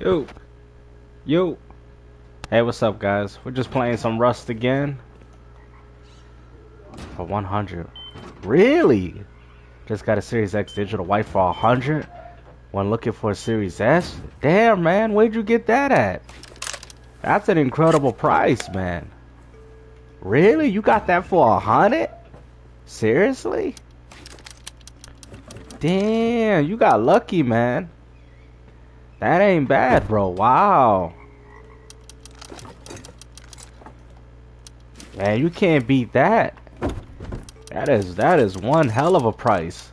Yo, yo. Hey, what's up, guys? We're just playing some Rust again. For 100. Really? Just got a Series X digital white for 100? When looking for a Series S? Damn, man, where'd you get that at? That's an incredible price, man. Really? You got that for 100? Seriously? Damn, you got lucky, man. That ain't bad, bro. Wow. Man, you can't beat that. That is one hell of a price.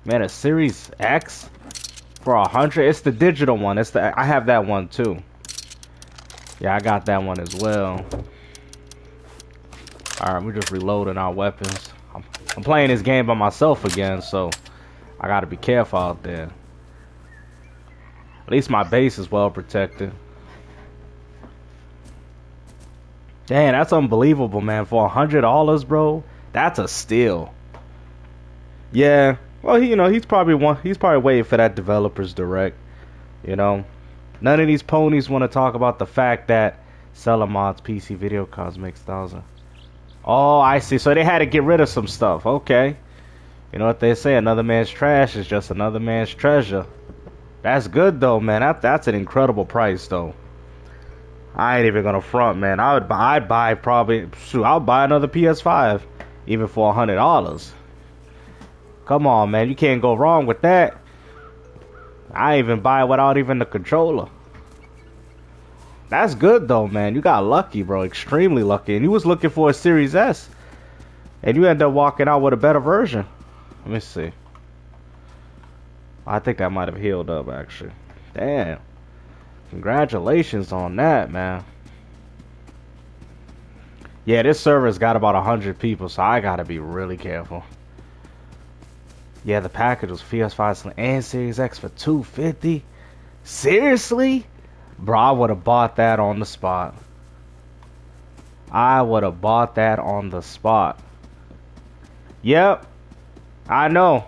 Man, a Series X for 100. It's the digital one. I have that one too. Yeah, I got that one as well. All right, we're just reloading our weapons. I'm playing this game by myself again, so I gotta be careful out there. At least my base is well protected. Damn, that's unbelievable, man. For $100, bro, that's a steal. Yeah, well, he's probably waiting for that developers direct. You know, none of these ponies want to talk about the fact that selling mods PC video cards makes thousands. Oh, I see. So they had to get rid of some stuff. Okay. You know what they say? Another man's trash is just another man's treasure. That's good though, man. That's an incredible price though. I ain't even gonna front, man. I'd buy probably. Shoot, I'll buy another PS5, even for $100. Come on, man. You can't go wrong with that. I even buy it without even the controller. That's good though, man. You got lucky, bro. Extremely lucky. And you was looking for a Series S, and you end up walking out with a better version. Let me see. I think that might have healed up actually. Damn. Congratulations on that, man. Yeah, this server's got about 100 people, so I gotta be really careful. Yeah, the package was PS5 and Series X for $250. Seriously? Bro, I would have bought that on the spot. I would have bought that on the spot. Yep. I know.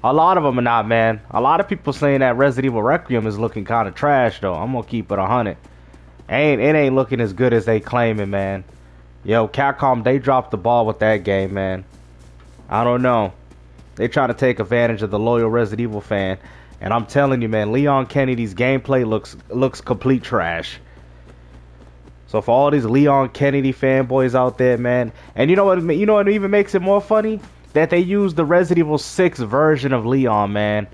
A lot of them are not, man. A lot of people saying that Resident Evil Requiem is looking kind of trash, though. I'm gonna keep it 100. It ain't looking as good as they claiming, man. Yo, Capcom, they dropped the ball with that game, man. I don't know. They trying to take advantage of the loyal Resident Evil fan. And I'm telling you, man, Leon Kennedy's gameplay looks complete trash. So for all these Leon Kennedy fanboys out there, man, and you know what even makes it more funny? That they use the Resident Evil 6 version of Leon, man.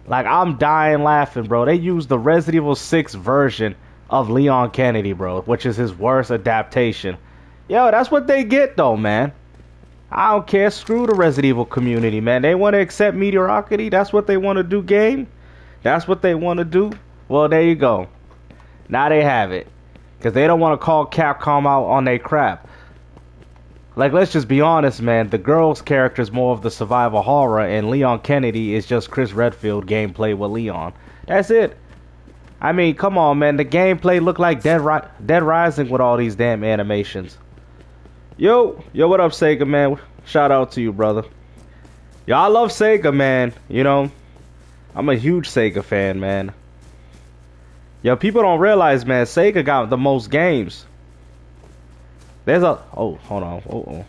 Like, I'm dying laughing, bro. They use the Resident Evil 6 version of Leon Kennedy, bro, which is his worst adaptation. Yo, that's what they get, though, man. I don't care. Screw the Resident Evil community, man. They want to accept mediocrity. That's what they want to do, game. That's what they want to do. Well, there you go. Now they have it. Because they don't want to call Capcom out on their crap. Like, let's just be honest, man. The girl's character is more of the survival horror, and Leon Kennedy is just Chris Redfield gameplay with Leon. That's it. I mean, come on, man. The gameplay look like Dead Rising with all these damn animations. Yo, what up, Sega, man? Shout out to you, brother. Yo, I love Sega, man. You know, I'm a huge Sega fan, man. Yo, people don't realize, man, Sega got the most games. There's a... Oh, hold on. Uh-oh.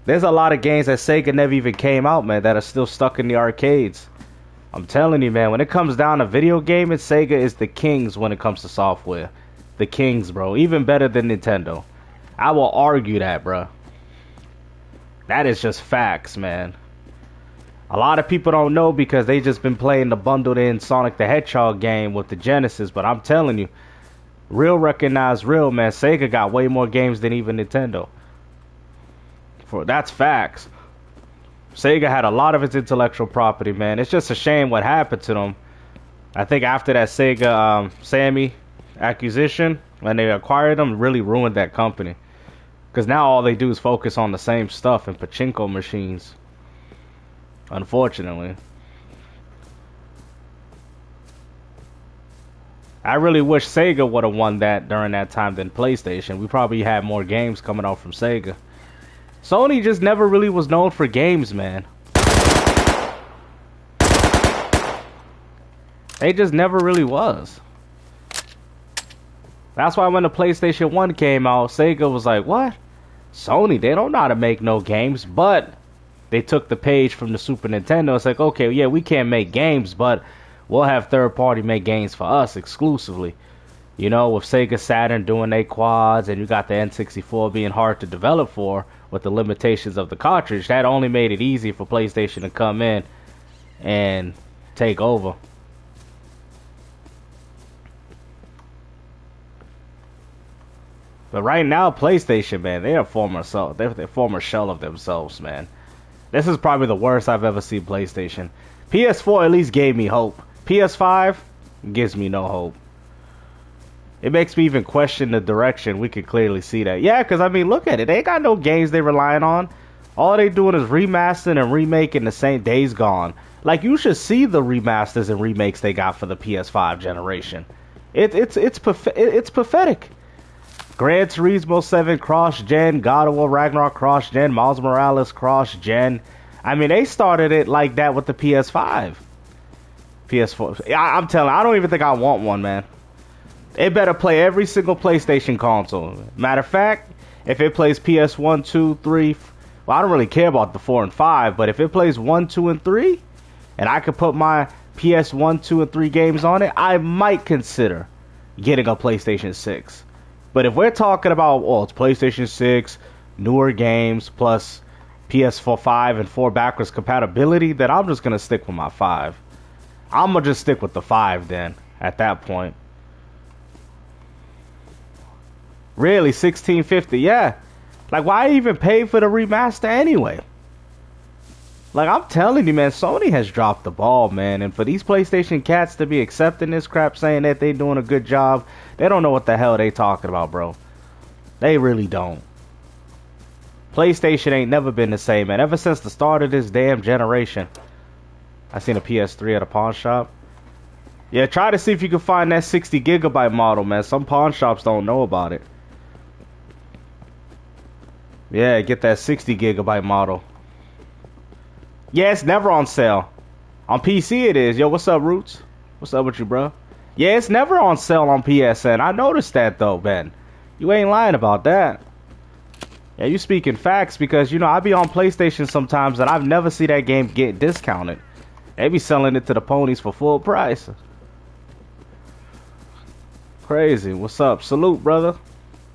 There's a lot of games that Sega never even came out, man, that are still stuck in the arcades. I'm telling you, man, when it comes down to video gaming, Sega is the kings when it comes to software. The kings, bro. Even better than Nintendo. I will argue that, bro. That is just facts, man. A lot of people don't know because they just been playing the bundled in Sonic the Hedgehog game with the Genesis, but I'm telling you, real recognize real, man. Sega got way more games than even Nintendo. That's facts. Sega had a lot of its intellectual property, man. It's just a shame what happened to them. I think after that Sega Sammy acquisition, when they acquired them, really ruined that company. Because now all they do is focus on the same stuff and pachinko machines. Unfortunately. I really wish Sega would have won that during that time than PlayStation. We probably had more games coming out from Sega. Sony just never really was known for games, man. They just never really was. That's why when the PlayStation 1 came out, Sega was like, what? Sony, they don't know how to make no games. But they took the page from the Super Nintendo. It's like, okay, yeah, we can't make games, but we'll have third party make games for us exclusively. You know, with Sega Saturn doing their quads, and you got the N64 being hard to develop for with the limitations of the cartridge, that only made it easy for PlayStation to come in and take over. But right now, PlayStation, man, they're a former shell of themselves, man. This is probably the worst I've ever seen PlayStation. PS4 at least gave me hope. PS5 gives me no hope. It makes me even question the direction. We could clearly see that. Yeah, because, I mean, look at it. They ain't got no games they relying on. All they doing is remastering and remaking the same Days Gone. Like, you should see the remasters and remakes they got for the PS5 generation. It's pathetic. Gran Turismo 7 cross-gen, God of War Ragnarok cross-gen, Miles Morales cross-gen. I mean, they started it like that with the PS5. PS4. I'm telling you, I don't even think I want one, man. It better play every single PlayStation console. Matter of fact, if it plays PS1, 2, 3... Well, I don't really care about the 4 and 5, but if it plays 1, 2, and 3, and I could put my PS1, 2, and 3 games on it, I might consider getting a PlayStation 6. But if we're talking about, well, it's PlayStation 6, newer games, plus PS4, 5, and 4 backwards compatibility, then I'm just going to stick with my 5. I'm going to just stick with the 5 then, at that point. Really, $16.50, yeah. Like, why even pay for the remaster anyway? Like, I'm telling you, man, Sony has dropped the ball, man. And for these PlayStation cats to be accepting this crap, saying that they doing a good job, they don't know what the hell they talking about, bro. They really don't. PlayStation ain't never been the same, man. Ever since the start of this damn generation. I seen a PS3 at a pawn shop. Yeah, try to see if you can find that 60 gigabyte model, man. Some pawn shops don't know about it. Yeah, get that 60 gigabyte model. Yeah, it's never on sale. On PC it is. Yo, what's up, Roots? What's up with you, bro? Yeah, it's never on sale on PSN. I noticed that, though, Ben. You ain't lying about that. Yeah, you speaking facts because, you know, I be on PlayStation sometimes and I've never seen that game get discounted. They be selling it to the ponies for full price. Crazy. What's up? Salute, brother.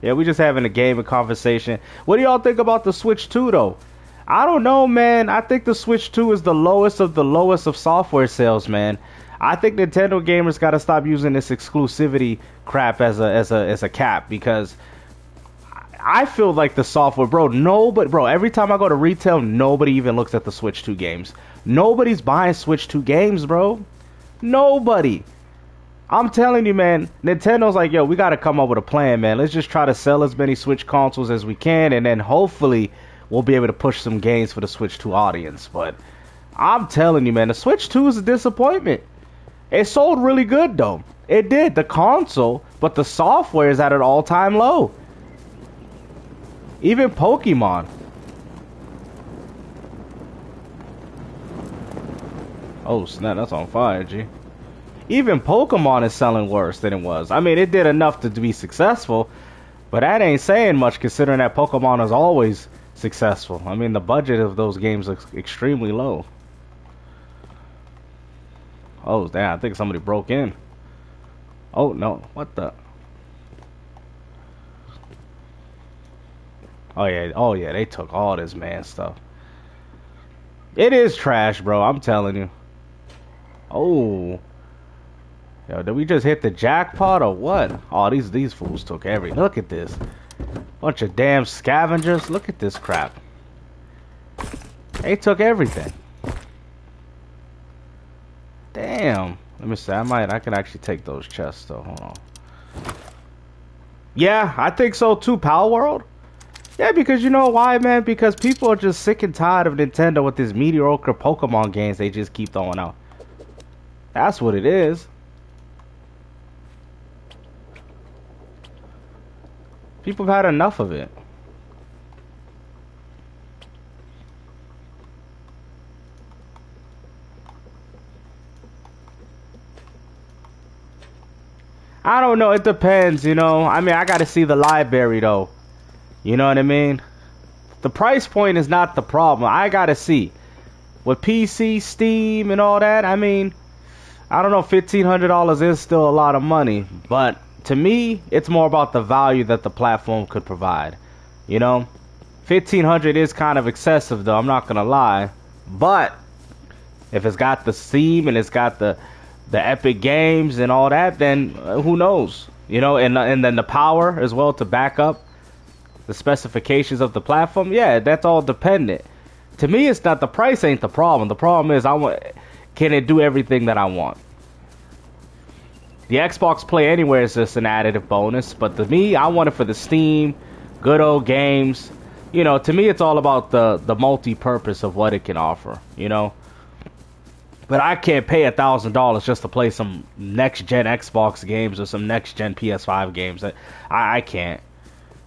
Yeah, we just having a gaming conversation. What do y'all think about the Switch 2, though? I don't know, man. I think the Switch 2 is the lowest of software sales, man. I think Nintendo gamers got to stop using this exclusivity crap as a cap because I feel like the software, bro, every time I go to retail, nobody even looks at the Switch 2 games. Nobody's buying Switch 2 games, bro. Nobody. I'm telling you, man, Nintendo's like, yo, we got to come up with a plan, man. Let's just try to sell as many Switch consoles as we can, and then hopefully we'll be able to push some games for the Switch 2 audience. But I'm telling you, man, the Switch 2 is a disappointment. It sold really good, though. It did, the console, but the software is at an all-time low. Even Pokemon. Oh, snap, that's on fire, G. Even Pokemon is selling worse than it was. I mean, it did enough to be successful, but that ain't saying much considering that Pokemon is always successful. I mean, the budget of those games is extremely low. Oh, damn, I think somebody broke in. Oh, no. What the? Oh, yeah, they took all this man stuff. It is trash, bro, I'm telling you. Oh. Yo, did we just hit the jackpot or what? Oh, these fools took everything. Look at this. Bunch of damn scavengers. Look at this crap. They took everything. Damn. Let me see. I can actually take those chests though. Hold on. Yeah, I think so too, Power World. Yeah, because you know why, man? Because people are just sick and tired of Nintendo with these mediocre Pokemon games they just keep throwing out. That's what it is. People have had enough of it. I don't know. It depends, you know. I mean, I got to see the library though. You know what I mean? The price point is not the problem. I got to see with PC, Steam, and all that. I mean, I don't know. $1,500 is still a lot of money, but to me, it's more about the value that the platform could provide. You know, 1,500 is kind of excessive, though. I'm not gonna lie, but if it's got the Steam and it's got the Epic Games and all that, then who knows? You know, and then the power as well to back up the specifications of the platform. Yeah, that's all dependent. To me, it's not the price ain't the problem. The problem is can it do everything that I want? The Xbox Play Anywhere is just an additive bonus, but to me, I want it for the Steam, good old games. You know, to me, it's all about the multi-purpose of what it can offer. You know. But I can't pay $1,000 just to play some next-gen Xbox games or some next-gen PS5 games. I can't.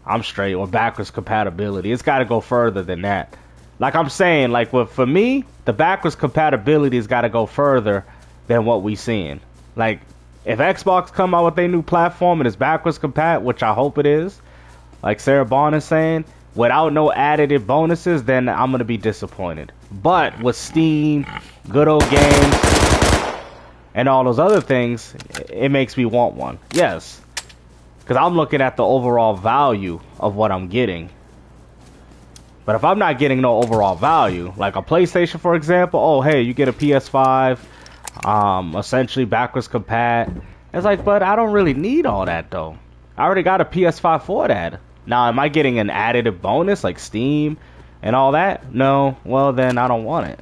I'm straight. Or backwards compatibility. It's got to go further than that. Like I'm saying, like for me, the backwards compatibility has got to go further than what we seeing. Like, if Xbox come out with a new platform and it's backwards compatible, which I hope it is, like Sarah Bond is saying, without no additive bonuses, then I'm going to be disappointed. But with Steam, good old games, and all those other things, it makes me want one. Yes. Because I'm looking at the overall value of what I'm getting. But if I'm not getting no overall value, like a PlayStation, for example, oh, hey, you get a PS5, essentially backwards compat. It's like, but I don't really need all that, though. I already got a PS5 for that. Now, am I getting an additive bonus like Steam and all that? No. Well, then I don't want it.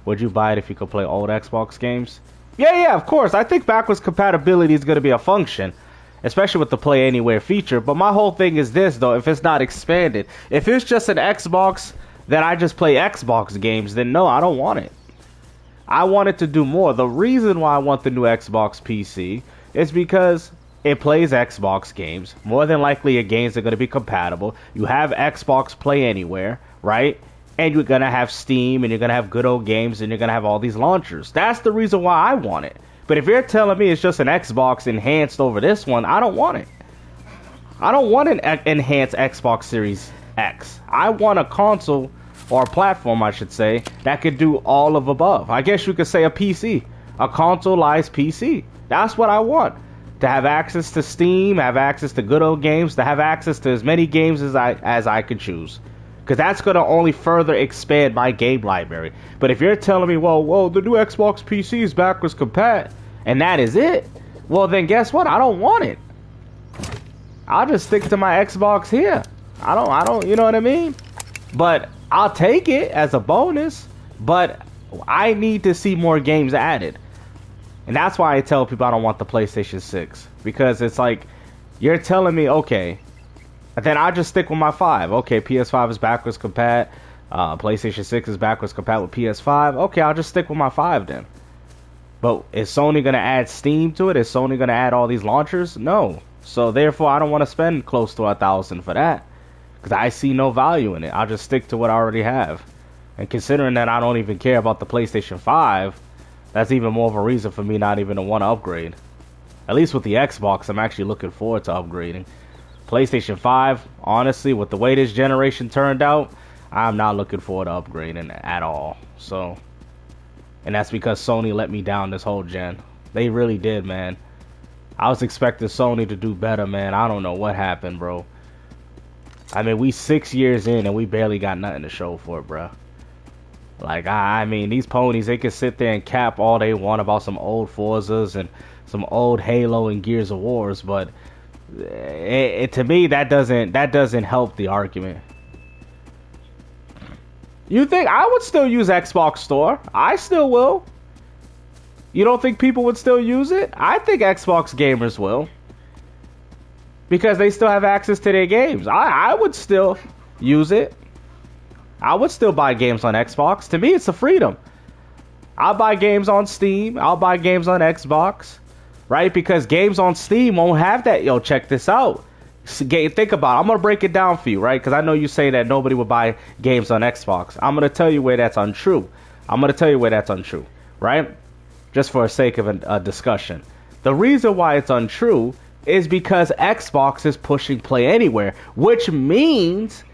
Would you buy it if you could play old Xbox games? Yeah, of course. I think backwards compatibility is going to be a function, especially with the Play Anywhere feature. But my whole thing is this, though, if it's not expanded. If it's just an Xbox that I just play Xbox games, then no, I don't want it. I want it to do more. The reason why I want the new Xbox PC is because it plays Xbox games. More than likely, your games are going to be compatible. You have Xbox Play Anywhere, right? And you're going to have Steam, and you're going to have good old games, and you're going to have all these launchers. That's the reason why I want it. But if you're telling me it's just an Xbox enhanced over this one, I don't want it. I don't want an enhanced Xbox Series X. I want a console, or a platform, I should say, that could do all of above. I guess you could say a PC. A consoleized PC. That's what I want. To have access to Steam, have access to good old games, to have access to as many games as I could choose. Because that's going to only further expand my game library. But if you're telling me, well, the new Xbox PC is backwards compat, and that is it, well, then guess what? I don't want it. I'll just stick to my Xbox here. I don't, you know what I mean? But I'll take it as a bonus, but I need to see more games added. And that's why I tell people I don't want the PlayStation 6. Because it's like, you're telling me, okay, and then I just stick with my 5. Okay, PS5 is backwards compat. PlayStation 6 is backwards compat with PS5. Okay, I'll just stick with my 5 then. But is Sony going to add Steam to it? Is Sony going to add all these launchers? No. So therefore, I don't want to spend close to $1,000 for that. Because I see no value in it. I'll just stick to what I already have. And considering that I don't even care about the PlayStation 5, that's even more of a reason for me not even to want to upgrade. At least with the Xbox, I'm actually looking forward to upgrading. PlayStation 5, honestly, with the way this generation turned out, I'm not looking forward to upgrading at all. So, and that's because Sony let me down this whole gen. They really did, man. I was expecting Sony to do better, man. I don't know what happened, bro. I mean, we 6 years in and we barely got nothing to show for it, bro. Like, I mean, these ponies, they can sit there and cap all they want about some old Forzas and some old Halo and Gears of Wars, but to me, that doesn't help the argument. You think I would still use Xbox Store? I still will. You don't think people would still use it? I think Xbox gamers will. Because they still have access to their games. I would still use it. I would still buy games on Xbox. To me, it's a freedom. I'll buy games on Steam. I'll buy games on Xbox. Right? Because games on Steam won't have that. Yo, check this out. Think about it. I'm going to break it down for you, right? Because I know you say that nobody would buy games on Xbox. I'm going to tell you where that's untrue. Right? Just for the sake of a discussion. The reason why it's untrue is because Xbox is pushing Play Anywhere, which means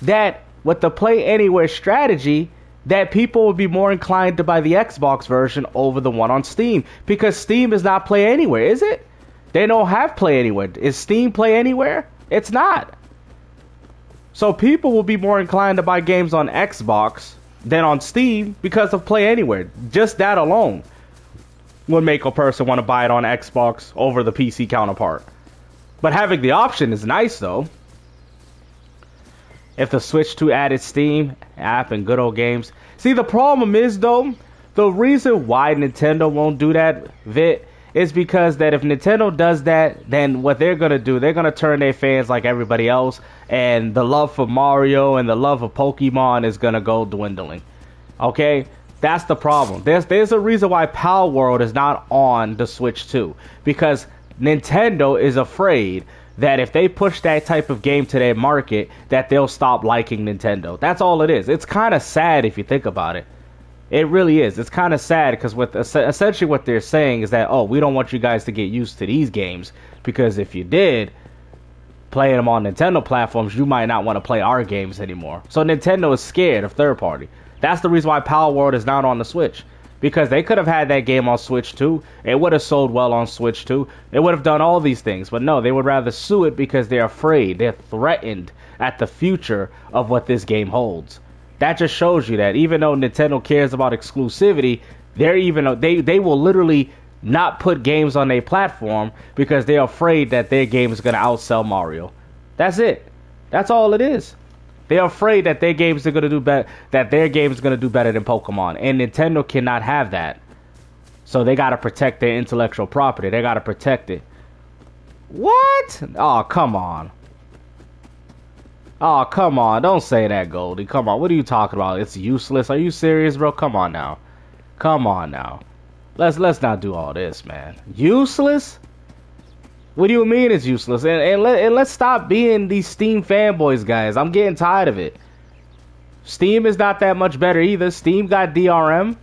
that with the Play Anywhere strategy, that people would be more inclined to buy the Xbox version over the one on Steam, because Steam is not Play Anywhere, is it? They don't have Play Anywhere. Is Steam Play Anywhere? It's not. So people will be more inclined to buy games on Xbox than on Steam because of Play Anywhere. Just that alone would make a person want to buy it on Xbox over the PC counterpart. But having the option is nice, though. If the Switch 2 added Steam app and good old games. See, the problem is, though, the reason why Nintendo won't do that, Vit, is because that if Nintendo does that, then what they're going to do, they're going to turn their fans like everybody else, and the love for Mario and the love of Pokemon is going to go dwindling. Okay? That's the problem. There's a reason why Power World is not on the Switch 2, because Nintendo is afraid that if they push that type of game to their market, that they'll stop liking Nintendo. That's all it is. It's kind of sad if you think about it. It really is. It's kind of sad because essentially what they're saying is that, oh, we don't want you guys to get used to these games, because if you did, playing them on Nintendo platforms, you might not want to play our games anymore. So Nintendo is scared of third party. That's the reason why Power World is not on the Switch. Because they could have had that game on Switch 2. It would have sold well on Switch 2. It would have done all these things. But no, they would rather sue it because they're afraid. They're threatened at the future of what this game holds. That just shows you that even though Nintendo cares about exclusivity, they will literally not put games on their platform because they're afraid that their game is going to outsell Mario. That's it. That's all it is. They're afraid that their games are going to do better. That their game is going to do better than Pokemon, and Nintendo cannot have that. So they got to protect their intellectual property. They got to protect it. What? Oh, come on. Oh, come on. Don't say that, Goldie. Come on. What are you talking about? It's useless. Are you serious, bro? Come on now. Come on now. Let's not do all this, man. Useless? What do you mean it's useless? And let's stop being these Steam fanboys, guys. I'm getting tired of it. Steam is not that much better either. Steam got DRM.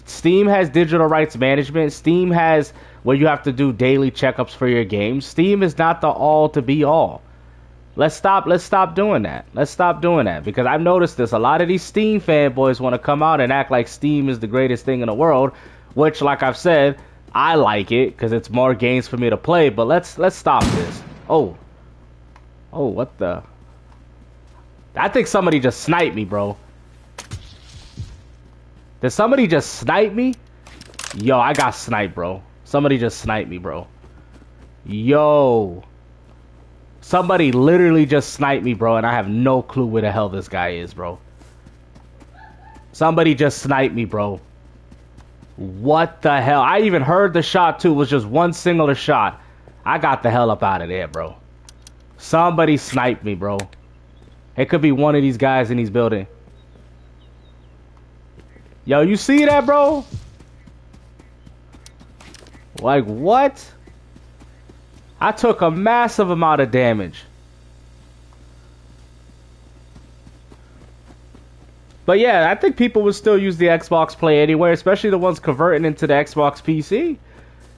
Steam has digital rights management. Steam has where you have to do daily checkups for your games. Steam is not the all to be all. Let's stop doing that. Let's stop doing that, because I've noticed this. A lot of these Steam fanboys want to come out and act like Steam is the greatest thing in the world, which, like I've said, I like it because it's more games for me to play. But let's stop this. Oh, what the? I think somebody just sniped me, bro. Did somebody just snipe me? Yo, I got sniped, bro. Somebody just sniped me, bro. Yo. Somebody literally just sniped me, bro, and I have no clue where the hell this guy is, bro. Somebody just sniped me, bro. What the hell? I even heard the shot, too. It was just one singular shot. I got the hell up out of there, bro. Somebody sniped me, bro. It could be one of these guys in these buildings. Yo, you see that, bro? Like, what? I took a massive amount of damage. But yeah, I think people would still use the Xbox Play Anywhere, especially the ones converting into the Xbox PC.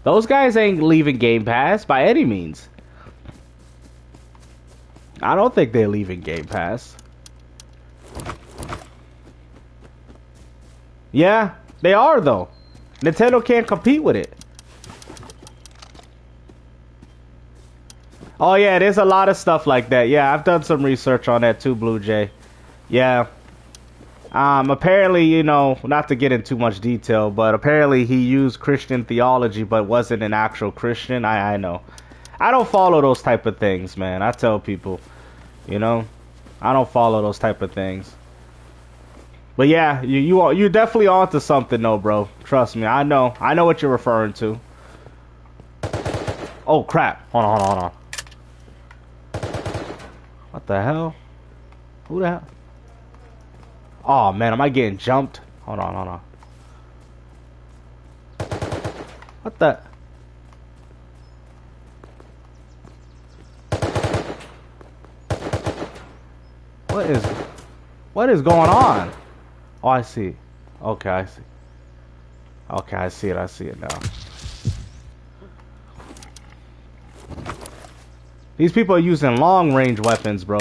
Those guys ain't leaving Game Pass by any means. I don't think they're leaving Game Pass. Yeah, they are though. Nintendo can't compete with it. Oh yeah, there's a lot of stuff like that. Yeah, I've done some research on that too, Blue Jay. Yeah. Apparently, you know, not to get into too much detail, but apparently he used Christian theology but wasn't an actual Christian. I know. I don't follow those type of things, man. I tell people, you know, I don't follow those type of things. But yeah, you're definitely onto something though, bro. Trust me. I know what you're referring to. Oh crap. Hold on. What the hell? Who the hell? Oh man, am I getting jumped? Hold on. What the? What is going on? Oh, I see. Okay, I see. Okay, I see it. I see it now. These people are using long-range weapons, bro.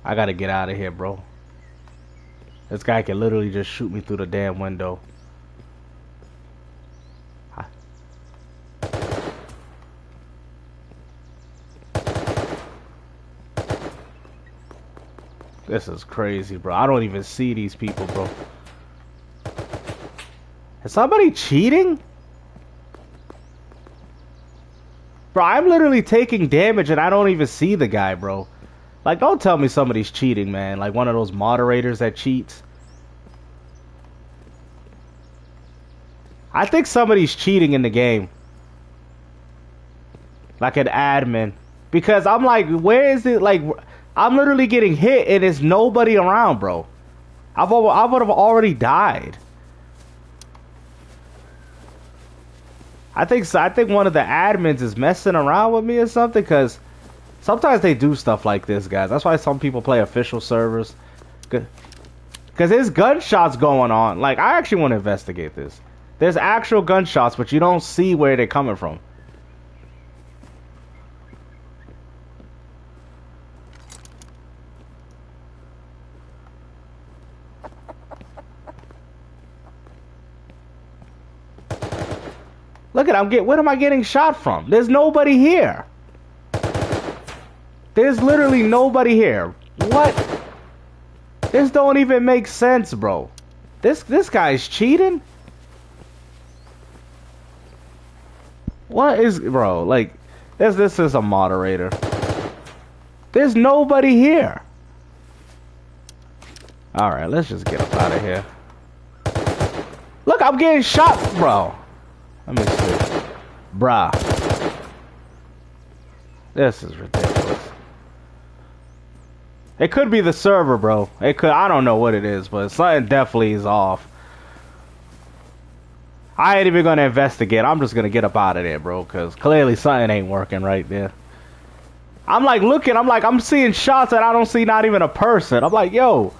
I gotta get out of here, bro. This guy can literally just shoot me through the damn window. This is crazy, bro. I don't even see these people, bro. Is somebody cheating? Bro, I'm literally taking damage and I don't even see the guy, bro. Like, don't tell me somebody's cheating, man. Like one of those moderators that cheats. I think somebody's cheating in the game. Like an admin. Because I'm like, where is it? Like, I'm literally getting hit and there's nobody around, bro. I would have already died. I think one of the admins is messing around with me or something, because sometimes they do stuff like this, guys. That's why some people play official servers. Because there's gunshots going on. Like, I actually want to investigate this. There's actual gunshots, but you don't see where they're coming from. Look at, where am I getting shot from? There's nobody here. There's literally nobody here. What? This don't even make sense, bro. This guy's cheating? What is, bro? Like, this is a moderator. There's nobody here. Alright, let's just get up out of here. Look, I'm getting shot, bro. Let me see. Bruh. This is ridiculous. It could be the server, bro. It could. I don't know what it is, but something definitely is off. I ain't even gonna investigate. I'm just gonna get up out of there, bro, because clearly something ain't working right there. I'm like looking. I'm seeing shots and I don't see not even a person. I'm like, yo.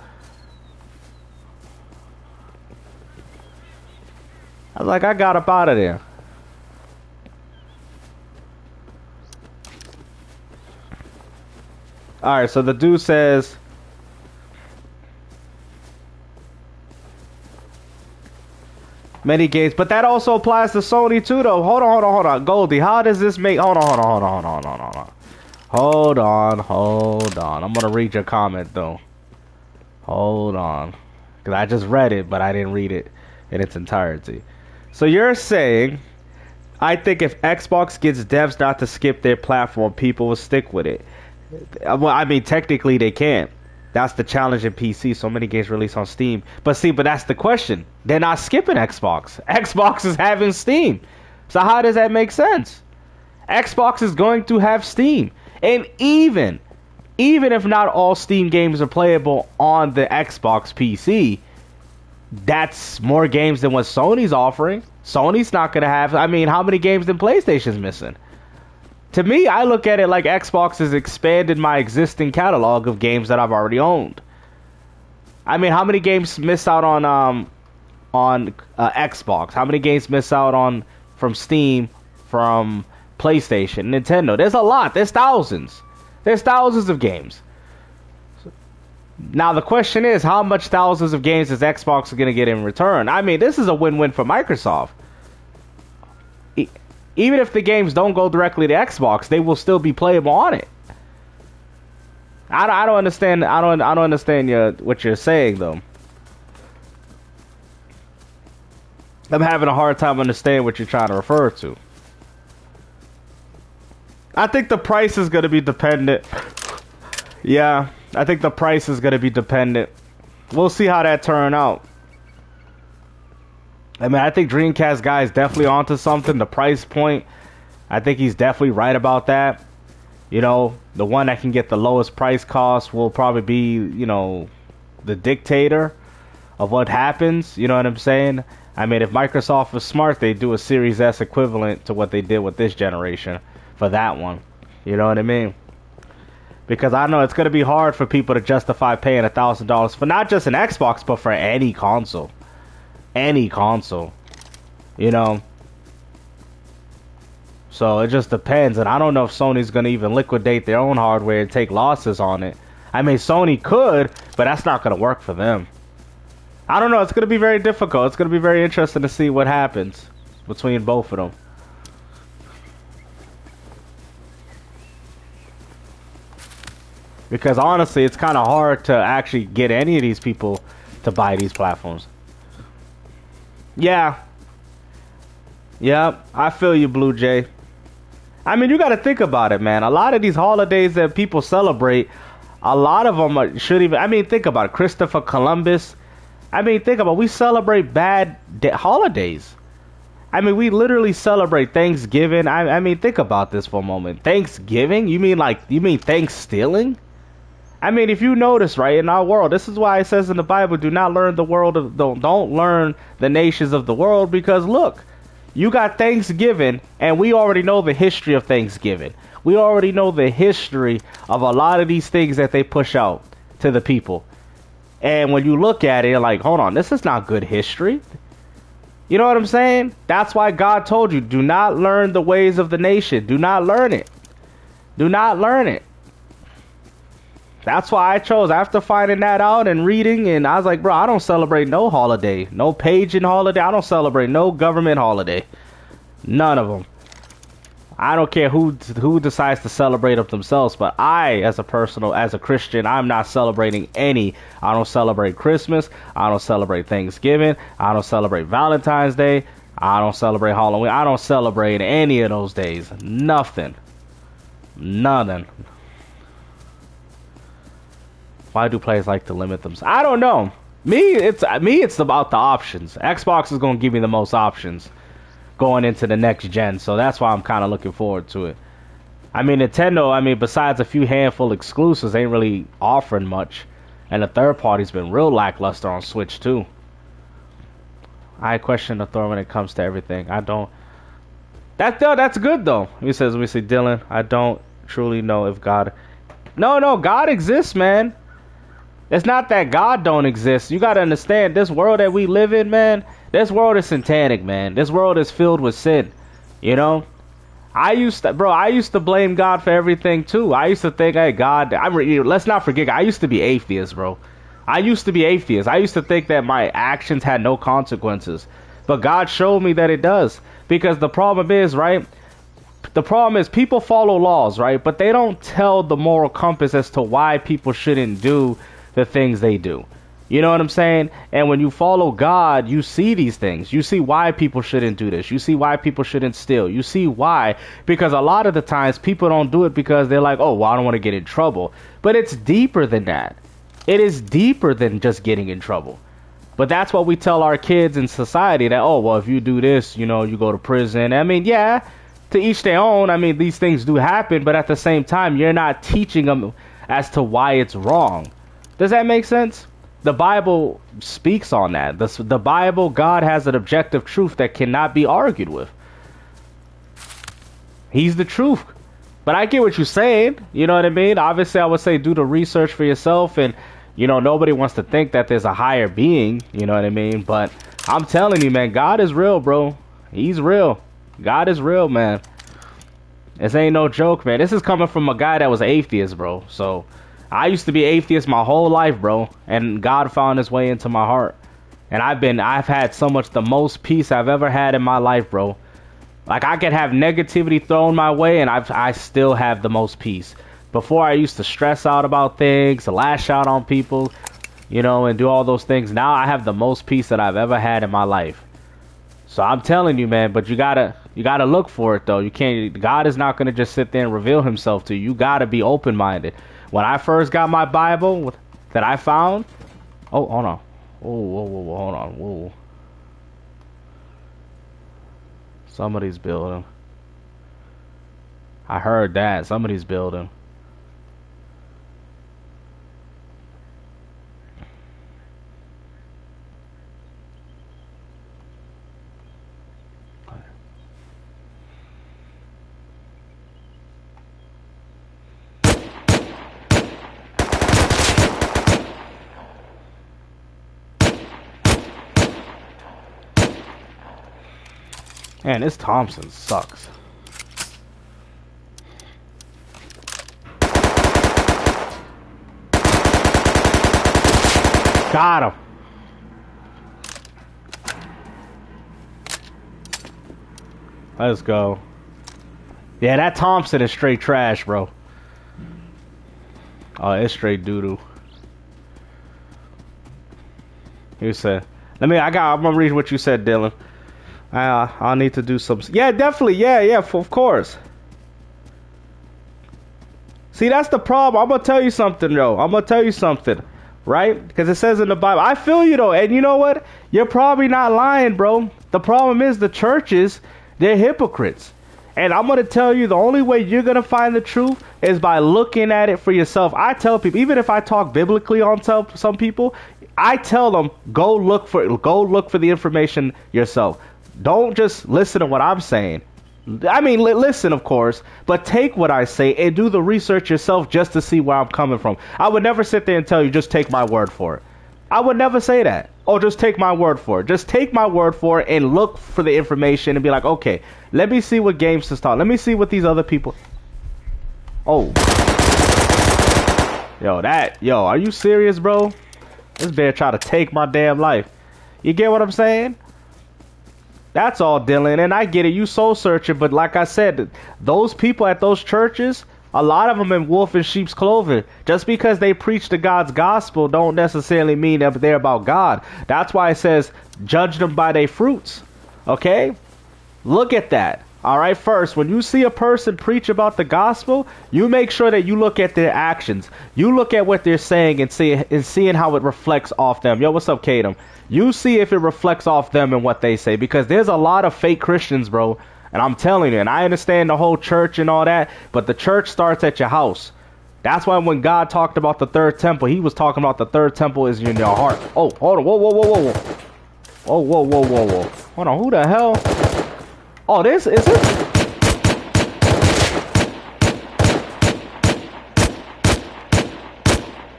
I was like, I got up out of there. Alright, so the dude says... many games, but that also applies to Sony too, though. Hold on. Goldie, how does this make... Hold on. Hold on. I'm gonna read your comment, though. Hold on. Because I just read it, but I didn't read it in its entirety. So you're saying, I think if Xbox gets devs not to skip their platform, people will stick with it. Well, I mean, technically they can't. That's the challenge in PC. So many games release on Steam. But that's the question. They're not skipping Xbox. Xbox is having Steam. So how does that make sense? Xbox is going to have Steam. And even if not all Steam games are playable on the Xbox PC, that's more games than what Sony's offering. Sony's not going to have... I mean, how many games than PlayStation's missing? To me, I look at it like Xbox has expanded my existing catalog of games that I've already owned. I mean, how many games miss out on Xbox? How many games miss out from Steam, from PlayStation, Nintendo? There's a lot. There's thousands. There's thousands of games. Now the question is, how much thousands of games is Xbox going to get in return? I mean, this is a win-win for Microsoft. Even if the games don't go directly to Xbox, they will still be playable on it. I don't understand. I don't understand what you're saying, though. I'm having a hard time understanding what you're trying to refer to. I think the price is going to be dependent. Yeah, I think the price is going to be dependent. We'll see how that turn out. I mean, I think Dreamcast guy is definitely onto something. The price point, I think he's definitely right about that. You know, the one that can get the lowest price cost will probably be, you know, the dictator of what happens. You know what I'm saying? I mean, if Microsoft was smart, they'd do a Series S equivalent to what they did with this generation for that one. You know what I mean? because I know it's gonna be hard for people to justify paying $1,000 for not just an Xbox, but for any console. Any console, you know. So it just depends, and I don't know if Sony's gonna even liquidate their own hardware and take losses on it. I mean, Sony could, but that's not gonna work for them. I don't know. It's gonna be very difficult. It's gonna be very interesting to see what happens between both of them. Because honestly, it's kind of hard to actually get any of these people to buy these platforms. Yeah. Yep. I feel you, Blue Jay. I mean, you got to think about it, man. A lot of these holidays that people celebrate, a lot of them should even. I mean, think about it. Christopher Columbus. I mean, think about it. We celebrate bad holidays. I mean, we literally celebrate Thanksgiving. I mean, think about this for a moment. Thanksgiving? You mean thanks stealing? I mean, if you notice, right, in our world, this is why it says in the Bible, do not learn the world of, don't learn the nations of the world, because look, you got Thanksgiving, and we already know the history of Thanksgiving. We already know the history of a lot of these things that they push out to the people. And when you look at it, you're like, hold on, this is not good history. You know what I'm saying? That's why God told you, do not learn the ways of the nation. Do not learn it. Do not learn it. That's why I chose, after finding that out and reading, and I was like, bro, I don't celebrate no holiday. No pagan holiday. I don't celebrate no government holiday. None of them. I don't care who decides to celebrate them themselves, but I, as a Christian, I'm not celebrating any. I don't celebrate Christmas. I don't celebrate Thanksgiving. I don't celebrate Valentine's Day. I don't celebrate Halloween. I don't celebrate any of those days. Nothing. Nothing. Why do players like to limit themselves? I don't know. It's about the options. Xbox is going to give me the most options going into the next gen, so that's why I'm kind of looking forward to it. I mean, Nintendo, I mean, besides a few handful exclusives, ain't really offering much, and the third party's been real lackluster on Switch too. I question the Thor when it comes to everything. I don't. That's good though. He says, we see Dylan. I don't truly know if God. No, God exists, man. It's not that God don't exist. You gotta understand, this world that we live in, man, this world is satanic, man. This world is filled with sin. You know? I used to blame God for everything too. I used to think, hey, God, let's not forget, I used to be atheist, bro. I used to be atheist. I used to think that my actions had no consequences. But God showed me that it does. Because the problem is, right? The problem is people follow laws, right? But they don't tell the moral compass as to why people shouldn't do the things they do. You know what I'm saying? And when you follow God, you see these things. You see why people shouldn't do this. You see why people shouldn't steal. You see why. Because a lot of the times people don't do it because they're like, oh, well, I don't want to get in trouble. But it's deeper than that. It is deeper than just getting in trouble. But that's what we tell our kids in society, that, oh, well, if you do this, you know, you go to prison. I mean, yeah, to each their own. I mean, these things do happen. But at the same time, you're not teaching them as to why it's wrong. Does that make sense? The Bible speaks on that. The Bible, God has an objective truth that cannot be argued with. He's the truth. But I get what you're saying. You know what I mean? Obviously, I would say do the research for yourself. And, you know, nobody wants to think that there's a higher being. You know what I mean? But I'm telling you, man, God is real, bro. He's real. God is real, man. This ain't no joke, man. This is coming from a guy that was atheist, bro. So I used to be atheist my whole life, bro, and God found his way into my heart. And I've had so much, the most peace I've ever had in my life, bro. Like, I could have negativity thrown my way, and I still have the most peace. Before, I used to stress out about things, lash out on people, you know, and do all those things. Now I have the most peace that I've ever had in my life. So I'm telling you, man, but you gotta look for it, though. You can't. God is not gonna just sit there and reveal himself to you. You gotta be open-minded. When I first got my Bible that I found, oh, hold on, whoa, hold on, whoa. Somebody's building. I heard that. Somebody's building. Man, this Thompson sucks. Got him. Let's go. Yeah, that Thompson is straight trash, bro. Oh, it's straight doo-doo. You said, I'm gonna read what you said, Dylan. I'll need to do some. Yeah, definitely. Yeah, of course. See, that's the problem. I'm gonna tell you something, though. I'm gonna tell you something, right? Because it says in the Bible. I feel you, though, and you know what? You're probably not lying, bro. The problem is the churches, they're hypocrites. And I'm gonna tell you, the only way you're gonna find the truth is by looking at it for yourself. I tell people, even if I talk biblically on some people, I tell them go look for the information yourself. Don't just listen to what I'm saying. I mean, listen, of course, but take what I say and do the research yourself just to see where I'm coming from. I would never sit there and tell you just take my word for it. I would never say that. Oh, just take my word for it. Just take my word for it and look for the information and be like, okay, let me see what games to start. Let me see what these other people. Oh. Yo, are you serious, bro? This bear try to take my damn life. You get what I'm saying? That's all, Dylan. And I get it. You soul searching. But like I said, those people at those churches, a lot of them in wolf in sheep's clothing. Just because they preach the God's gospel don't necessarily mean that they're about God. That's why it says, judge them by their fruits. Okay? Look at that. All right, first, when you see a person preach about the gospel, you make sure that you look at their actions. You look at what they're saying and seeing how it reflects off them. Yo, what's up, Kadem? You see if it reflects off them and what they say, because there's a lot of fake Christians, bro. And I'm telling you, and I understand the whole church and all that, but the church starts at your house. That's why when God talked about the third temple, he was talking about the third temple is in your heart. Oh, hold on. Whoa. Whoa. Hold on, who the hell? Oh, this is it?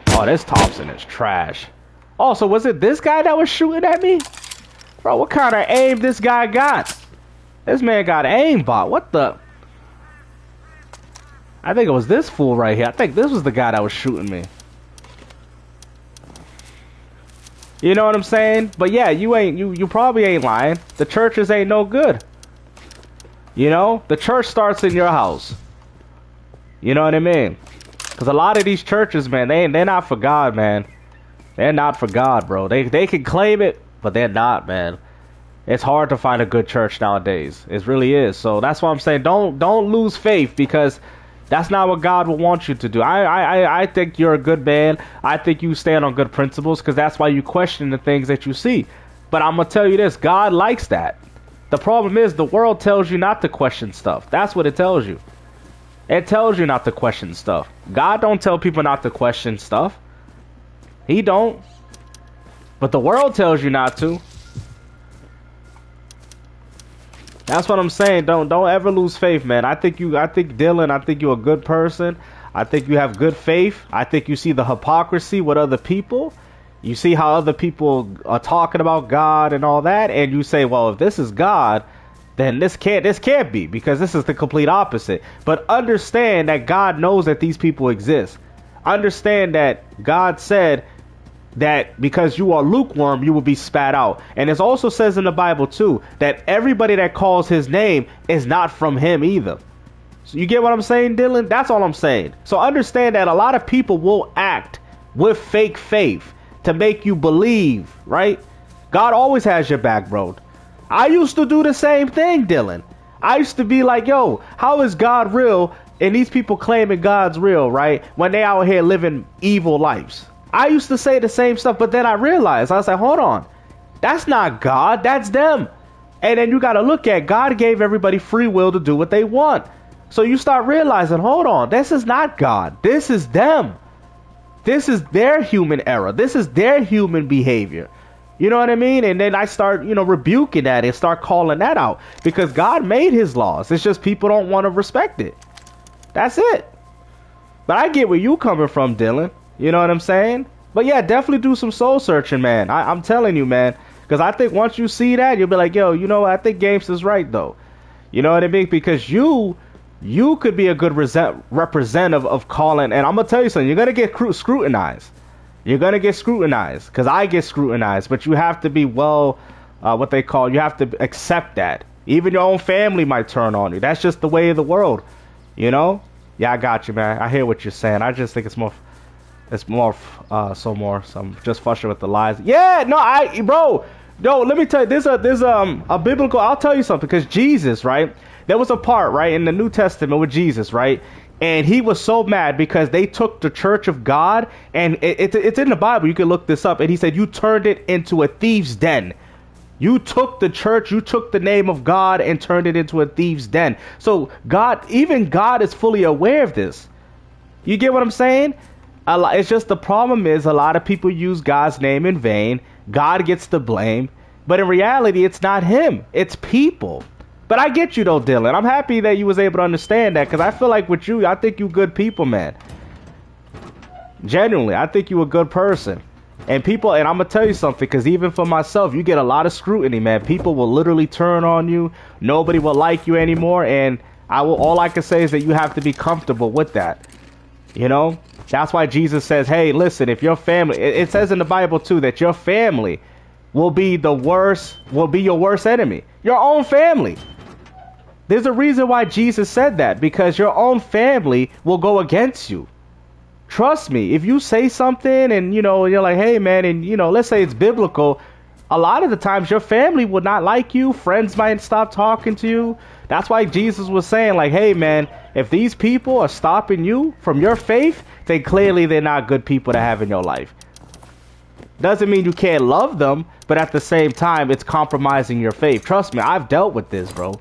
Oh, this Thompson is trash. Oh, so was it this guy that was shooting at me? Bro, what kind of aim this guy got? This man got aimbot. What the? I think it was this fool right here. I think this was the guy that was shooting me. You know what I'm saying? But yeah, you probably ain't lying. The churches ain't no good. You know, the church starts in your house. You know what I mean? Because a lot of these churches, man, they're not for God, man. They're not for God, bro. They can claim it, but they're not, man. It's hard to find a good church nowadays. It really is. So that's why I'm saying don't lose faith, because that's not what God will want you to do. I think you're a good man. I think you stand on good principles, because that's why you question the things that you see. But I'm going to tell you this. God likes that. The problem is the world tells you not to question stuff. That's what it tells you. It tells you not to question stuff. God don't tell people not to question stuff. He don't. But the world tells you not to. That's what I'm saying. Don't ever lose faith, man. I think Dylan, I think you're a good person. I think you have good faith. I think you see the hypocrisy with other people. You see how other people are talking about God and all that, and you say, well, if this is God, then this can't be, because this is the complete opposite. But understand that God knows that these people exist. Understand that God said that because you are lukewarm, you will be spat out. And it also says in the Bible too that everybody that calls his name is not from him either. So you get what I'm saying, Dylan? That's all I'm saying. So understand that a lot of people will act with fake faith to make you believe, right? God always has your back, bro. I used to do the same thing, Dylan. I used to be like, yo, how is God real? And these people claiming God's real, right? When they out here living evil lives. I used to say the same stuff, but then I realized, I was like, hold on. That's not God, that's them. And then you got to look at, God gave everybody free will to do what they want. So you start realizing, hold on, this is not God. This is them. This is their human error. This is their human behavior. You know what I mean? And then I start, rebuking that and start calling that out, because God made his laws. It's just people don't want to respect it. That's it. But I get where you coming from, Dylan. You know what I'm saying? But yeah, definitely do some soul searching, man. I'm telling you, man. Because I think once you see that, you'll be like, yo, you know what? I think Gamesta's right, though. You know what I mean? Because you could be a good representative of calling. And I'm gonna tell you something. You're gonna get scrutinized. You're gonna get scrutinized because I get scrutinized. But you have to be what they call. You have to accept that. Even your own family might turn on you. That's just the way of the world. You know? Yeah, I got you, man. I hear what you're saying. I just think it's more. So I'm just frustrated with the lies. Yeah, no, bro. No, let me tell you, there's a biblical. I'll tell you something, because Jesus, right? There was a part, right, in the New Testament with Jesus, right? And he was so mad because they took the church of God, and it's in the Bible. You can look this up. And he said, you turned it into a thief's den. You took the church, you took the name of God and turned it into a thief's den. So even God is fully aware of this. You get what I'm saying? It's just the problem is a lot of people use God's name in vain. God gets the blame. But in reality, it's not him. It's people. But I get you though, Dylan. I'm happy that you was able to understand that, because I feel like with you, I think you good people, man. Genuinely, I think you a good person. And I'm going to tell you something, because even for myself, you get a lot of scrutiny, man. People will literally turn on you. Nobody will like you anymore. And all I can say is that you have to be comfortable with that. You know? That's why Jesus says, hey, listen, if your family, it says in the Bible too, that your family will be your worst enemy. Your own family. There's a reason why Jesus said that, because your own family will go against you. Trust me, if you say something and, you're like, hey, man, and, let's say it's biblical, a lot of the times your family would not like you. Friends might stop talking to you. That's why Jesus was saying, like, hey, man, if these people are stopping you from your faith, then clearly they're not good people to have in your life. Doesn't mean you can't love them, but at the same time, it's compromising your faith. Trust me, I've dealt with this, bro.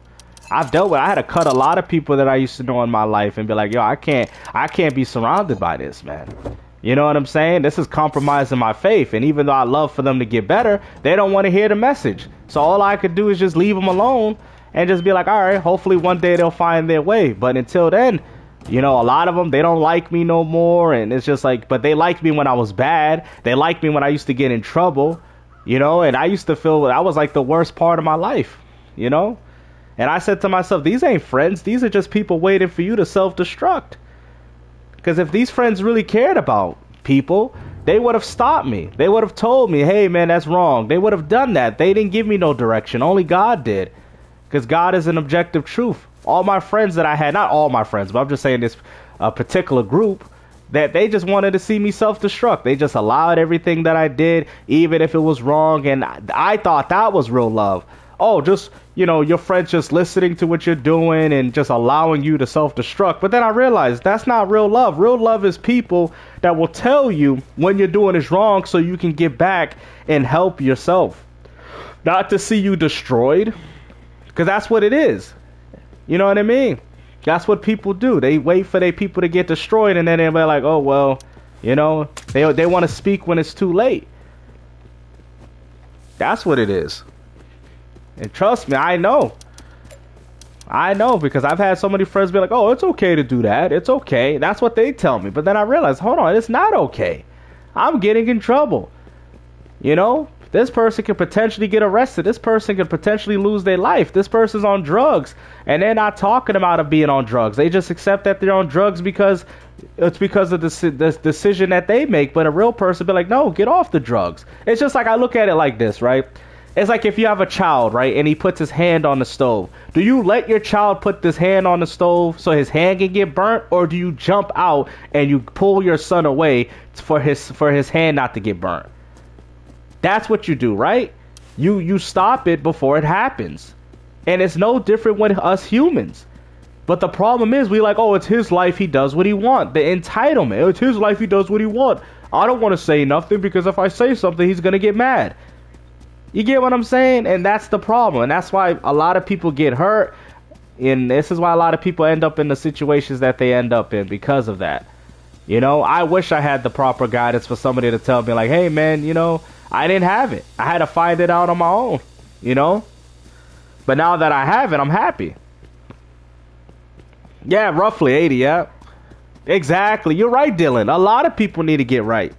I had to cut a lot of people that I used to know in my life and be like, yo, I can't be surrounded by this, man. You know what I'm saying? This is compromising my faith. And even though I love for them to get better, they don't want to hear the message. So all I could do is just leave them alone and just be like, all right, hopefully one day they'll find their way. But until then, a lot of them, they don't like me no more. And it's just like, but they liked me when I was bad. They liked me when I used to get in trouble, and I used to feel that was like the worst part of my life, And I said to myself, these ain't friends. These are just people waiting for you to self-destruct. Because if these friends really cared about people, they would have stopped me. They would have told me, hey, man, that's wrong. They would have done that. They didn't give me no direction. Only God did. Because God is an objective truth. All my friends that I had, not all my friends, but I'm just saying this particular group, that they just wanted to see me self-destruct. They just allowed everything that I did, even if it was wrong. And I thought that was real love. Oh, just, your friends just listening to what you're doing and just allowing you to self-destruct. But then I realized that's not real love. Real love is people that will tell you when you're doing is wrong so you can get back and help yourself. Not to see you destroyed, because that's what it is. You know what I mean? That's what people do. They wait for their people to get destroyed, and then they're like, oh, well, they want to speak when it's too late. That's what it is. And trust me, I know, because I've had so many friends be like, oh, it's okay to do that. It's okay. That's what they tell me. But then I realize, hold on, it's not okay. I'm getting in trouble. This person could potentially get arrested. This person could potentially lose their life. This person's on drugs, and they're not talking about it being on drugs. They just accept that they're on drugs because it's because of the decision that they make. But a real person be like, no, get off the drugs. It's just like, I look at it like this, right? It's like if you have a child, right, and he puts his hand on the stove. Do you let your child put this hand on the stove so his hand can get burnt, or do you jump out and you pull your son away for his hand not to get burnt? That's what you do, right? You stop it before it happens. And it's no different with us humans. But the problem is, we like, oh, it's his life, he does what he wants. The entitlement, it's his life, he does what he wants. I don't want to say nothing, because if I say something, he's going to get mad. You get what I'm saying? And that's the problem. And that's why a lot of people get hurt. And this is why a lot of people end up in the situations that they end up in because of that. I wish I had the proper guidance for somebody to tell me like, hey, man, I didn't have it. I had to find it out on my own, But now that I have it, I'm happy. Yeah, roughly 80, yeah. Exactly. You're right, Dylan. A lot of people need to get right.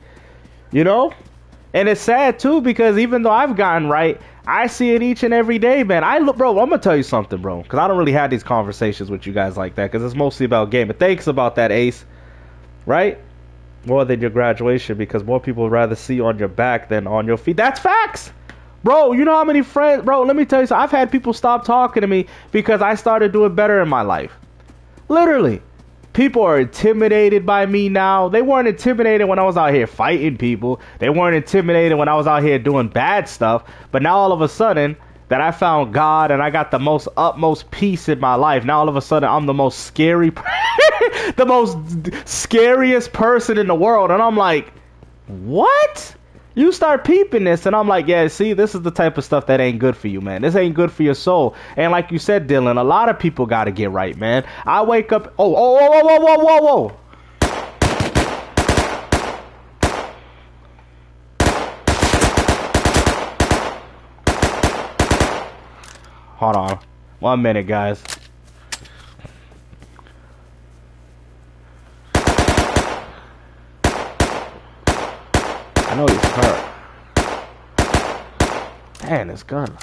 And it's sad too because even though I've gotten right, I see it each and every day, man. I look, bro. I'm gonna tell you something, bro, because I don't really have these conversations with you guys like that because it's mostly about game. But thanks about that, Ace. Right? More than your graduation because more people would rather see you on your back than on your feet. That's facts. Bro, you know how many friends, bro, let me tell you something. I've had people stop talking to me because I started doing better in my life. Literally. People are intimidated by me now. They weren't intimidated when I was out here fighting people. They weren't intimidated when I was out here doing bad stuff. But now all of a sudden that I found God and I got the most utmost peace in my life. Now all of a sudden I'm the most scary, the most scariest person in the world. And I'm like, what? You start peeping this, and I'm like, yeah, see, this is the type of stuff that ain't good for you, man. This ain't good for your soul. And like you said, Dylan, a lot of people got to get right, man. I wake up. Oh, whoa, whoa, whoa, whoa, whoa, whoa. Hold on. 1 minute, guys. I know he's hurt. Man, this gun.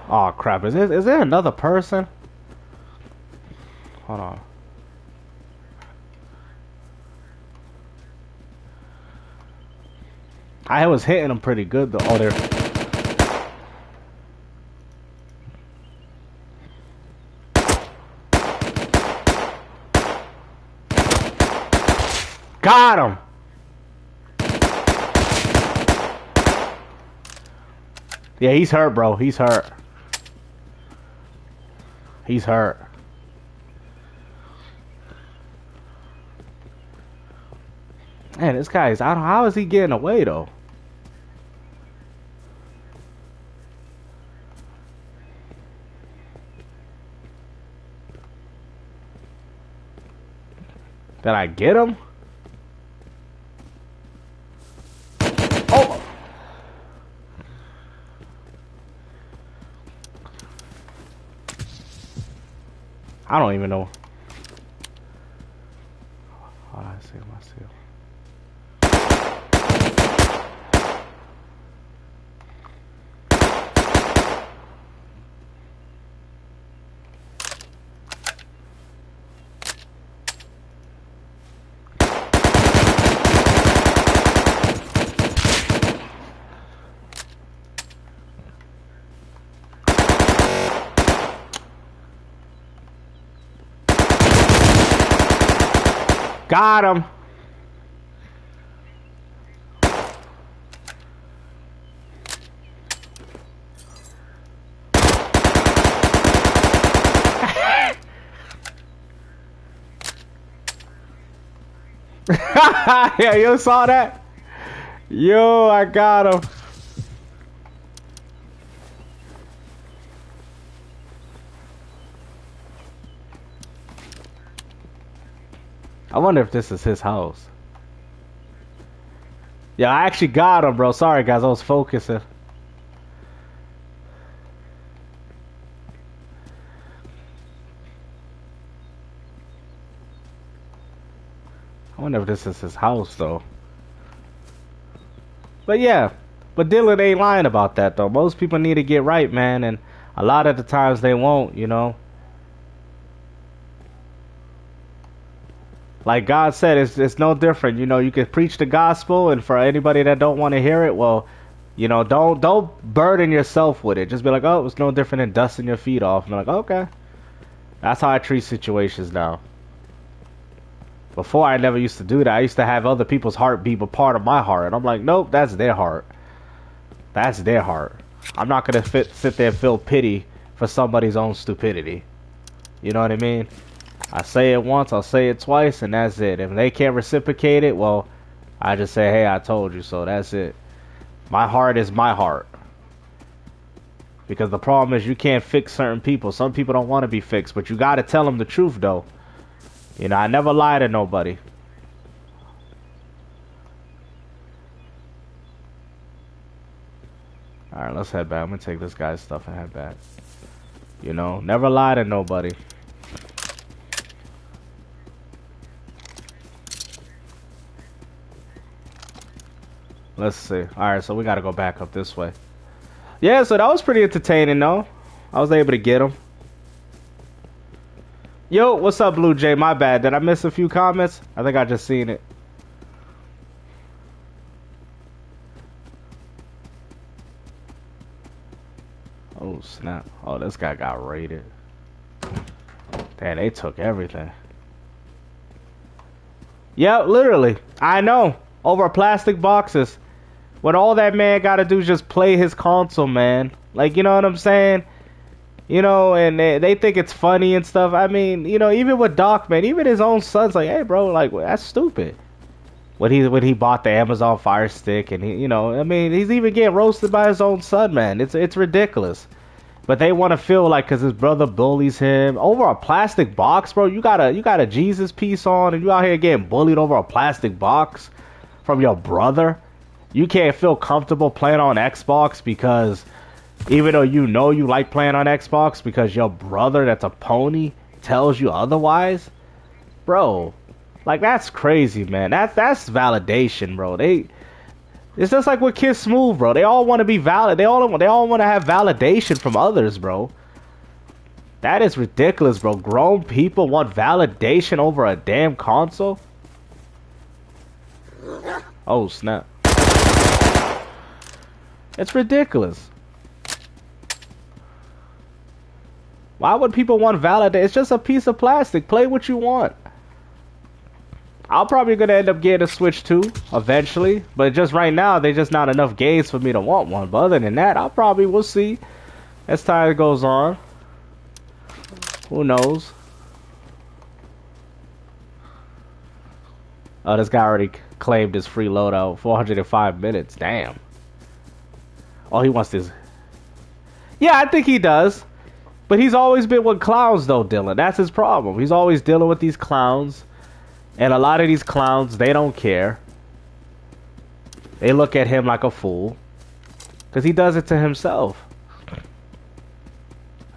Oh crap! Is there another person? Hold on. I was hitting him pretty good though. Oh, there. Got him! Yeah, he's hurt, bro. He's hurt. He's hurt. Man, this guy is out. How is he getting away, though? Did I get him? Oh! I don't even know. Oh, I see him, I see him. Got him. Yeah, you saw that? Yo, I got him. I wonder if this is his house. Yeah, I actually got him, bro. Sorry, guys. I was focusing. I wonder if this is his house, though. But yeah. But Dylan ain't lying about that, though. Most people need to get right, man. And a lot of the times they won't, you know. Like God said, it's no different. You know, you can preach the gospel, and for anybody that don't want to hear it, well, you know, don't burden yourself with it. Just be like, oh, it's no different than dusting your feet off. And I'm like, okay. That's how I treat situations now. Before, I never used to do that. I used to have other people's heart be a part of my heart. And I'm like, nope, that's their heart. That's their heart. I'm not going to sit there and feel pity for somebody's own stupidity. You know what I mean? I say it once, I'll say it twice, and that's it. If they can't reciprocate it, well, I just say, hey, I told you so. That's it. My heart is my heart. Because the problem is you can't fix certain people. Some people don't want to be fixed, but you got to tell them the truth, though. You know, I never lie to nobody. Alright, let's head back. I'm going to take this guy's stuff and head back. You know, never lie to nobody. Let's see. Alright, so we gotta go back up this way. Yeah, so that was pretty entertaining, though. I was able to get him. Yo, what's up, Blue Jay? My bad. Did I miss a few comments? I think I just seen it. Oh, snap. Oh, this guy got raided. Damn, they took everything. Yeah, literally. I know. Over plastic boxes. When all that man gotta do is just play his console, man. Like, you know what I'm saying? You know, and they think it's funny and stuff. I mean, you know, even with Doc, man, even his own son's like, hey, bro, like, that's stupid. When he bought the Amazon Fire Stick, and he, you know, I mean, he's even getting roasted by his own son, man. It's ridiculous. But they want to feel like, because his brother bullies him over a plastic box, bro. You got a Jesus piece on, and you out here getting bullied over a plastic box from your brother. You can't feel comfortable playing on Xbox because, even though you know you like playing on Xbox, because your brother that's a pony tells you otherwise, bro. Like, that's crazy, man. That's validation, bro. It's just like with Kids Smooth, bro. They all want to be valid. They all want to have validation from others, bro. That is ridiculous, bro. Grown people want validation over a damn console. Oh, snap. It's ridiculous. Why would people want validation? It's just a piece of plastic. Play what you want. I'm probably going to end up getting a Switch 2 eventually. But just right now, there's just not enough games for me to want one. But other than that, I probably will see as time goes on. Who knows? Oh, this guy already claimed his free loadout. 405 minutes. Damn. Oh, he wants this. Yeah, I think he does. But he's always been with clowns, though, Dylan. That's his problem. He's always dealing with these clowns. And a lot of these clowns, they don't care. They look at him like a fool. Because he does it to himself.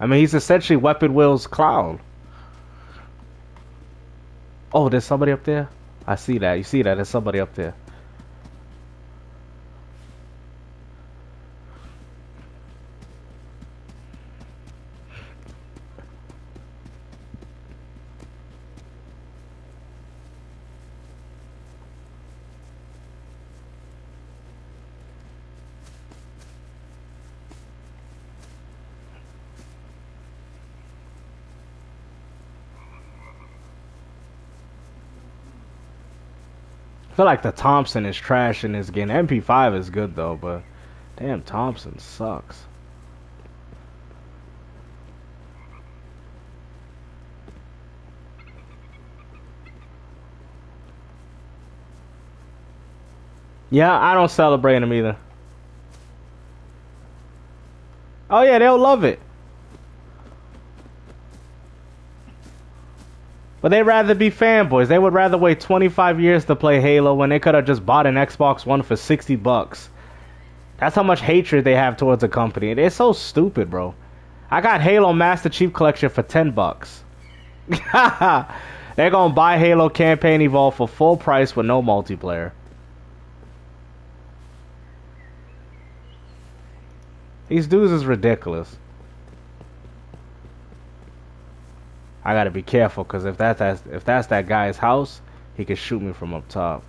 I mean, he's essentially Weapon Will's clown. Oh, there's somebody up there? I see that. You see that? There's somebody up there. I feel like the Thompson is trash in this game. MP5 is good though, but damn, Thompson sucks. Yeah, I don't celebrate them either. Oh yeah, they'll love it. But they'd rather be fanboys. They would rather wait 25 years to play Halo when they could have just bought an Xbox One for 60 bucks. That's how much hatred they have towards a company. They're so stupid, bro. I got Halo Master Chief Collection for 10 bucks. They're gonna buy Halo Campaign Evolved for full price with no multiplayer. These dudes is ridiculous. I gotta be careful, cause if that's that guy's house, he can shoot me from up top.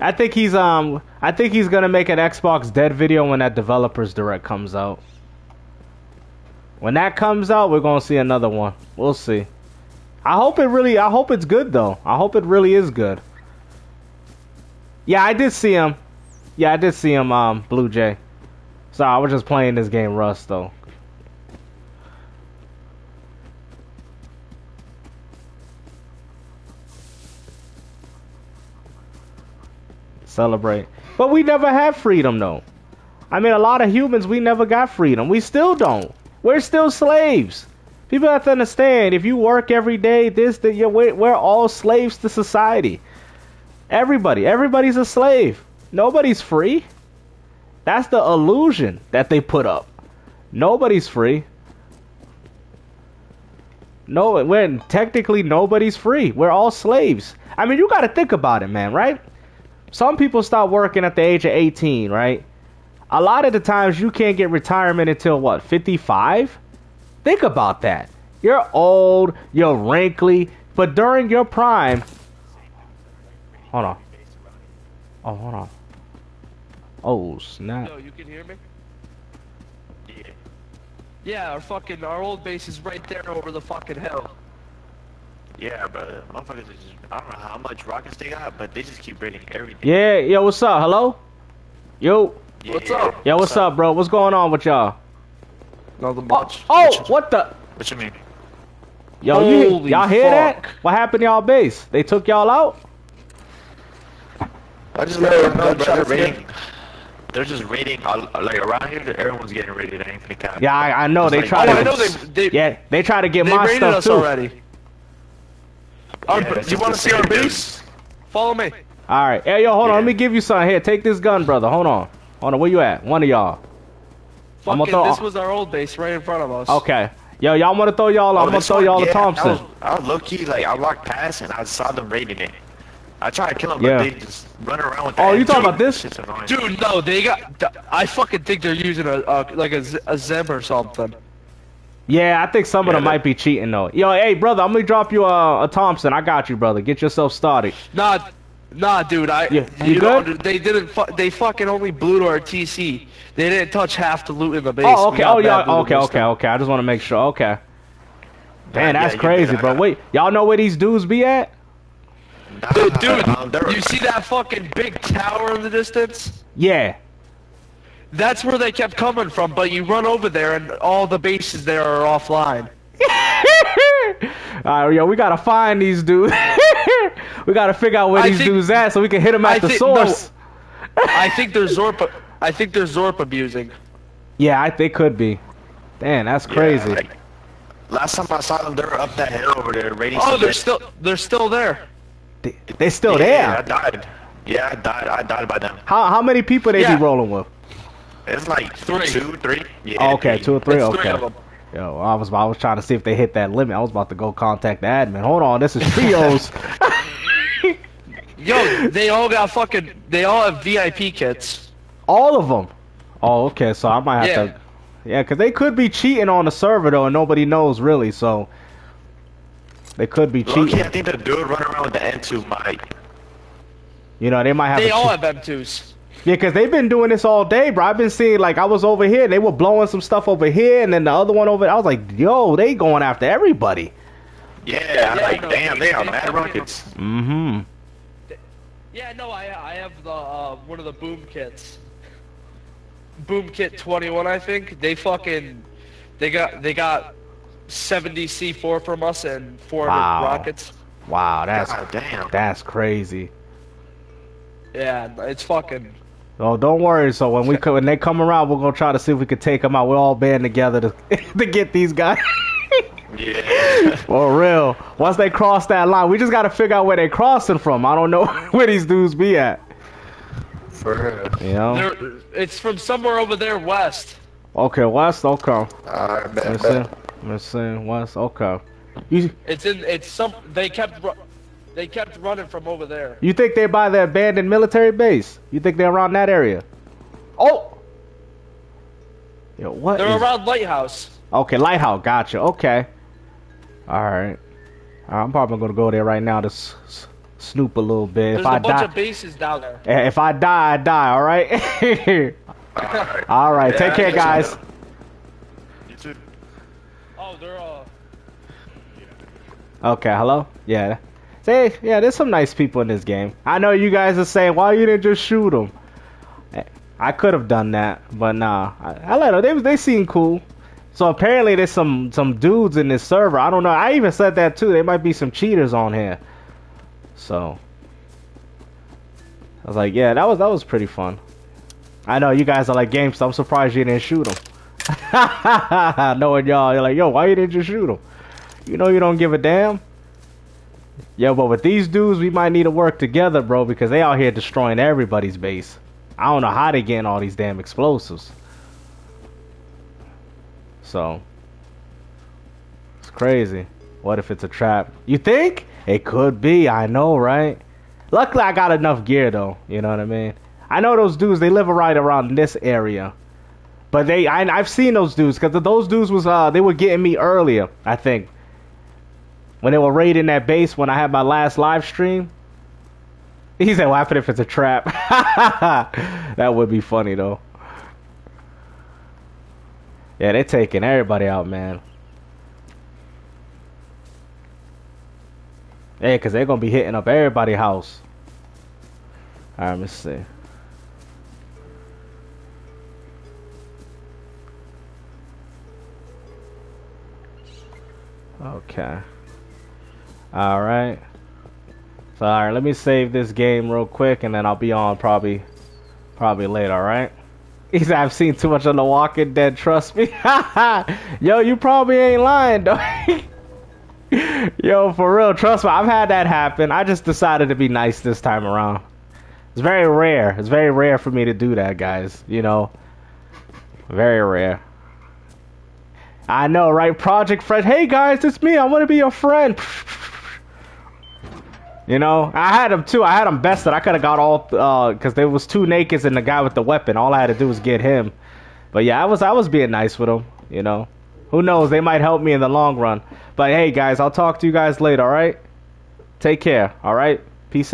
I think he's gonna make an Xbox Dead video when that Developers Direct comes out. When that comes out, we're gonna see another one. We'll see. I hope it's good though. I hope it really is good. Yeah, I did see him. Yeah, I did see him, Blue Jay. Sorry, I was just playing this game Rust though. Celebrate. But we never have freedom though. I mean, a lot of humans, we never got freedom. We still don't. We're still slaves. People have to understand, if you work every day, we're all slaves to society. Everybody's a slave. Nobody's free. That's the illusion that they put up. Nobody's free. No, when technically nobody's free. We're all slaves. I mean, you got to think about it, man, right? Some people start working at the age of 18, right? A lot of the times you can't get retirement until what, 55? Think about that. You're old, you're wrinkly, but during your prime... Hold on. Oh, hold on. Oh, snap. Yo, you can hear me? Yeah, our old base is right there over the fucking hill. Yeah, but motherfuckers just, I don't know how much rockets they got, but they just keep raiding everything. Yeah, yo, what's up? Hello? Yo. Yeah, What's up? Yo, what's up, bro? What's going on with y'all? Nothing much. Oh, what the? What you mean? Yo, Holy y'all hear that? fuck. What happened to y'all base? They took y'all out? I just let them know they're raiding. They're just raiding, like around here, everyone's getting raided. I ain't gonna count. Yeah, I know. They like, try Oh, to. I know they Yeah, they try to get they my raided stuff us too. already. Yeah, it's You just want the to see our same base? Follow me. All right. Hey, yo, hold on. Yeah. Let me give you something here. Take this gun, brother. Hold on. Hold on. Where you at? One of y'all. I'm gonna Fucking, throw- this was our old base right in front of us. Okay. Yo, y'all want to throw y'all? I'm gonna this throw one? y'all a Yeah, Thompson. I was low key, like, I walked past and I saw them raiding it. I tried to kill them, Yeah. but they just run around with that. Oh, you talking Dude, about this? shit's annoying. Dude, no, they got. I fucking think they're using a Zeb or something. Yeah, I think some of Yeah, them might be cheating though. Yo, hey, brother, I'm gonna drop you a Thompson. I got you, brother. Get yourself started. Nah, dude. You You good? know, they didn't. They fucking only blew to our TC. They didn't touch half the loot in the base. Oh, We okay. got Oh, bad yeah. loot in Okay, this okay, stuff. okay. I just want to make sure. Okay. Man, Yeah, that's you crazy, good. I bro. got- Wait, y'all know where these dudes be at? Dude, they're- you see that fucking big tower in the distance? Yeah. That's where they kept coming from, but you run over there and all the bases there are offline. All right, yo, we gotta find these dudes. We gotta figure out where I these think- dudes at so we can hit them at I the think- source. I think they're Zorp. I think they're Zorp abusing. Yeah, I think could be. Damn, that's Yeah, crazy. like, last time I saw them, they were up that hill over there raiding. Oh, some they're still there. They still Yeah, I there. died. Yeah, I died by them. How many people they Yeah. be rolling with? It's like Three. 2, 3. Yeah, Oh, okay, 2 or 3. It's Okay. three of them. Yo, I was trying to see if they hit that limit. I was about to go contact the admin. Hold on, this is trios. Yo, they all have VIP kits. All of them. Oh, okay. So I might have to. Yeah, because they could be cheating on the server though, and nobody knows really. So they could be Low-key, cheating. I think the dude running around with the N2 might. You know, they might have. They a all cheat- have M2s. Yeah, because they've been doing this all day, bro. I've been seeing, like, I was over here, and they were blowing some stuff over here, and then the other one over there. I was like, yo, they going after everybody. Yeah, I'm Yeah, like, no, damn, they are they mad fucking- rockets. Mm-hmm. Yeah, no, I have the one of the boom kits. Boom kit 21, I think. They got 70 C4 from us and 400 Wow. rockets. Wow, God damn. that's crazy. Yeah, it's fucking. Oh, don't worry. So when they come around, we're gonna try to see if we can take them out. We're all band together to to get these guys. Yeah. For real. Once they cross that line, we just gotta figure out where they're crossing from. I don't know where these dudes be at. For real. You know? It's from somewhere over there west. Okay, west. Okay. Alright, Let's see. Let's see. West. Okay. They kept running from over there. You think they're by the abandoned military base? You think they're around that area? Oh. Yo, what? They're is- around Lighthouse. Okay, lighthouse. Gotcha. Okay. All right. I'm probably gonna go there right now to snoop a little bit. There's If I a bunch die, of bases down there. if I die, I die. All right. Alright. All right. Yeah, Take I care, guess guys. so. You too. Oh, they're Okay. Hello. Yeah. Say, yeah. There's some nice people in this game. I know you guys are saying, why you didn't just shoot them? I could have done that, but nah. I let them. They seem cool. So apparently there's some dudes in this server. I don't know. I even said that too. There might be some cheaters on here. So I was like, yeah, that was pretty fun. I know you guys are like games. So I'm surprised you didn't shoot them. Knowing y'all, you're like, yo, why you didn't just shoot them? You know you don't give a damn. Yeah, but with these dudes, we might need to work together, bro, because they out here destroying everybody's base. I don't know how they getting all these damn explosives. So it's crazy. What if it's a trap? You think? It could be, I know, right? Luckily I got enough gear though, you know what I mean? I know those dudes, they live right around this area. But I've seen those dudes, because those dudes was, they were getting me earlier, I think. When they were raiding that base when I had my last live stream. He said, what happened if it's a trap? That would be funny though. Yeah, they're taking everybody out, man. Yeah, because they're going to be hitting up everybody's house. Alright, let's see. Okay. Alright. So, alright, let me save this game real quick, and then I'll be on probably later, alright? He said, I've seen too much on The Walking Dead, trust me. Yo, you probably ain't lying, though. Yo, for real, trust me, I've had that happen. I just decided to be nice this time around. It's very rare. It's very rare for me to do that, guys. You know, very rare. I know, right? Project Fred. Hey, guys, it's me. I want to be your friend. You know, I had him, too. I had him bested. I could have got all, because there was 2 nakeds and the guy with the weapon. All I had to do was get him. But, yeah, I was being nice with him, you know. Who knows? They might help me in the long run. But hey, guys, I'll talk to you guys later, all right? Take care, all right? Peace out.